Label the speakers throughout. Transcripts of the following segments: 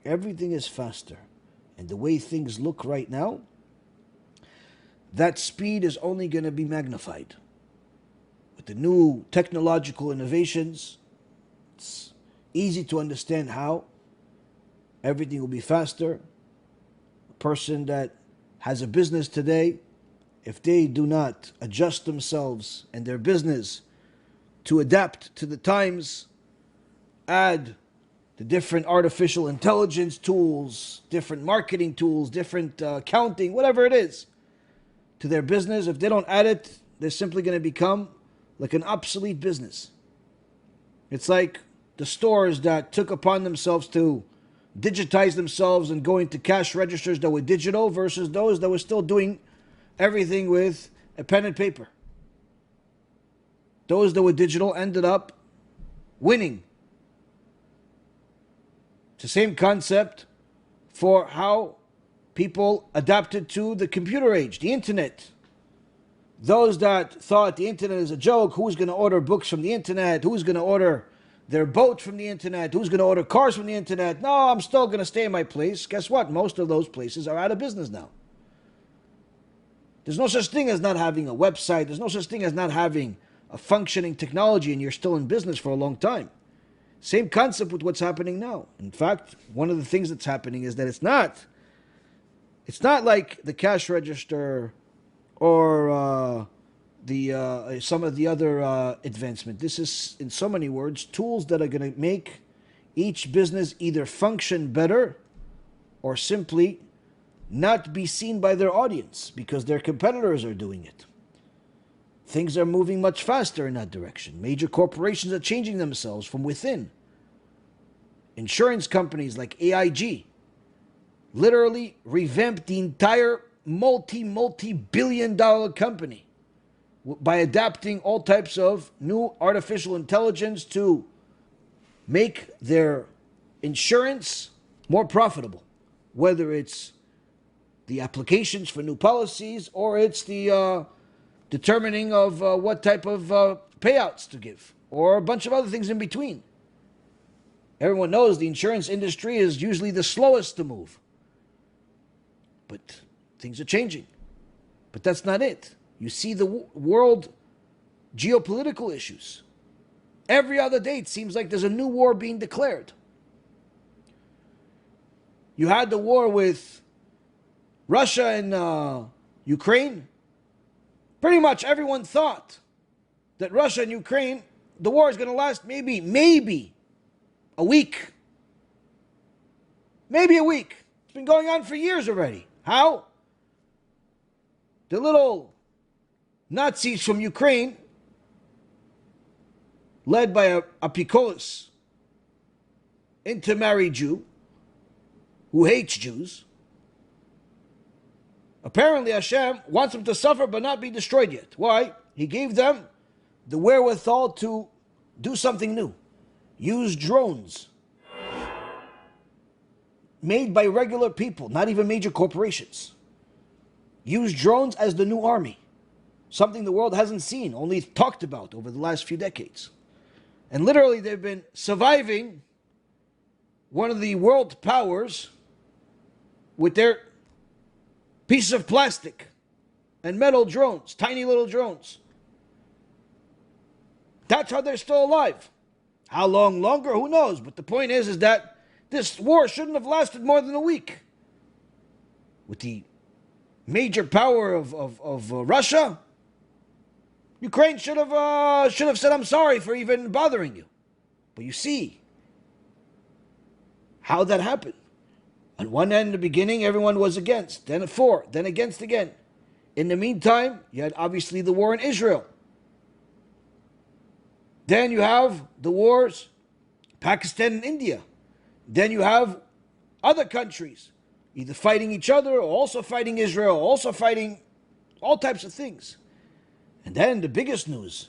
Speaker 1: Everything is faster. And the way things look right now, that speed is only going to be magnified. With the new technological innovations, it's easy to understand how everything will be faster. A person that has a business today, if they do not adjust themselves and their business to adapt to the times, add the different artificial intelligence tools, different marketing tools, different accounting, whatever it is, to their business, if they don't add it, they're simply going to become like an obsolete business. It's like the stores that took upon themselves to digitize themselves and go into cash registers that were digital versus those that were still doing everything with a pen and paper. Those that were digital ended up winning. It's the same concept for how people adapted to the computer age, the internet. Those that thought the internet is a joke, who's going to order books from the internet, who's going to order their boat from the internet, who's going to order cars from the internet, no, I'm still going to stay in my place. Guess what? Most of those places are out of business now. There's no such thing as not having a website. There's no such thing as not having a functioning technology and you're still in business for a long time. Same concept with what's happening now. In fact, one of the things that's happening is that it's not like the cash register or some of the other advancement. This is, in so many words, tools that are going to make each business either function better or simply not be seen by their audience because their competitors are doing it. Things are moving much faster in that direction. Major corporations are changing themselves from within. Insurance companies like AIG literally revamped the entire multi-billion dollar company by adapting all types of new artificial intelligence to make their insurance more profitable, whether it's the applications for new policies or it's the determining of what type of payouts to give, or a bunch of other things in between. Everyone knows the insurance industry is usually the slowest to move. But things are changing. But that's not it. You see the world geopolitical issues. Every other day it seems like there's a new war being declared. You had the war with Russia and Ukraine. Pretty much everyone thought that Russia and Ukraine, the war is going to last maybe a week. Maybe a week. It's been going on for years already. How? The little Nazis from Ukraine, led by a Apikolis, intermarried Jew, who hates Jews. Apparently Hashem wants them to suffer but not be destroyed yet. Why? He gave them the wherewithal to do something new. Use drones made by regular people, not even major corporations. Use drones as the new army. Something the world hasn't seen, only talked about over the last few decades. And literally they've been surviving one of the world powers with their pieces of plastic and metal drones, tiny little drones. That's how they're still alive. How long longer? Who knows? But the point is that this war shouldn't have lasted more than a week. With the major power of Russia, Ukraine should have said, I'm sorry for even bothering you. But you see how that happened. On one end, in the beginning, everyone was against, then for, then against again. In the meantime, you had obviously the war in Israel. Then you have the wars, Pakistan and India. Then you have other countries, either fighting each other, or also fighting Israel, also fighting all types of things. And then the biggest news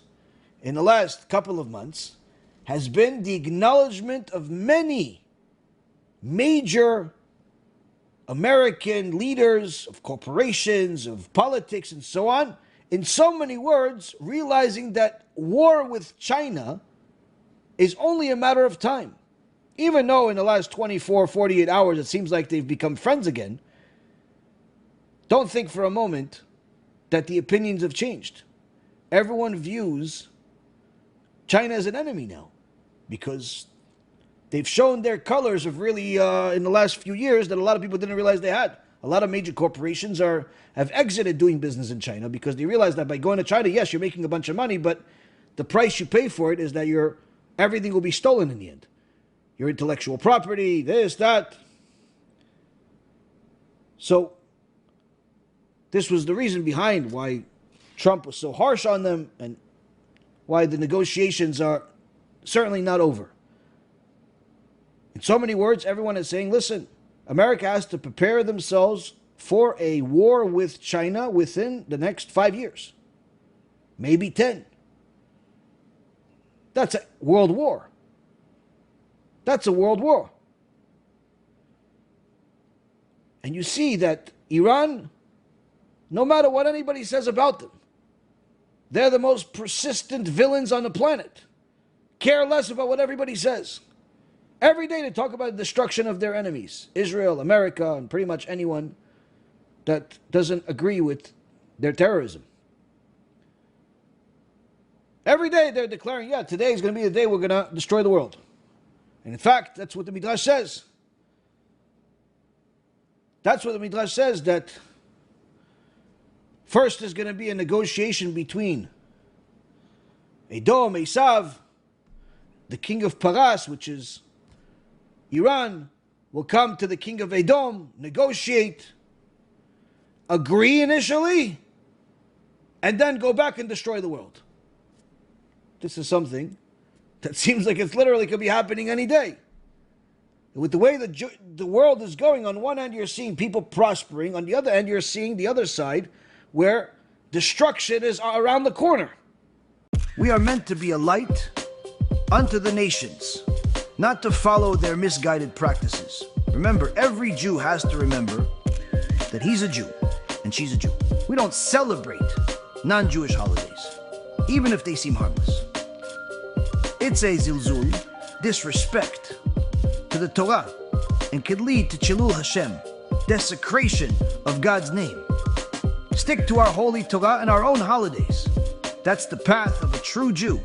Speaker 1: in the last couple of months has been the acknowledgement of many major American leaders of corporations, of politics, and so on, in so many words, realizing that war with China is only a matter of time. Even though in the last 24, 48 hours it seems like they've become friends again, don't think for a moment that the opinions have changed. Everyone views China as an enemy now because they've shown their colors of really, in the last few years, that a lot of people didn't realize they had. A lot of major corporations have exited doing business in China because they realize that by going to China, yes, you're making a bunch of money, but the price you pay for it is that everything will be stolen in the end. Your intellectual property, this, that. So this was the reason behind why Trump was so harsh on them and why the negotiations are certainly not over. In so many words, everyone is saying, listen, America has to prepare themselves for a war with China within the next 5 years, maybe 10. That's a world war. That's a world war. And you see that Iran, no matter what anybody says about them, they're the most persistent villains on the planet. Care less about what everybody says. Every day they talk about the destruction of their enemies. Israel, America, and pretty much anyone that doesn't agree with their terrorism. Every day they're declaring, yeah, today is going to be the day we're going to destroy the world. And in fact, that's what the Midrash says. That's what the Midrash says, that first there's going to be a negotiation between Edom, Esav, the king of Paras, which is Iran, will come to the king of Edom, negotiate, agree initially, and then go back and destroy the world. This is something that seems like it's literally could be happening any day. With the way the world is going, on one hand you're seeing people prospering, on the other hand you're seeing the other side where destruction is around the corner. We are meant to be a light unto the nations, not to follow their misguided practices. Remember, every Jew has to remember that he's a Jew and she's a Jew. We don't celebrate non-Jewish holidays, even if they seem harmless. It's a zilzul, disrespect to the Torah, and could lead to Chilul Hashem, desecration of God's name. Stick to our holy Torah and our own holidays. That's the path of a true Jew.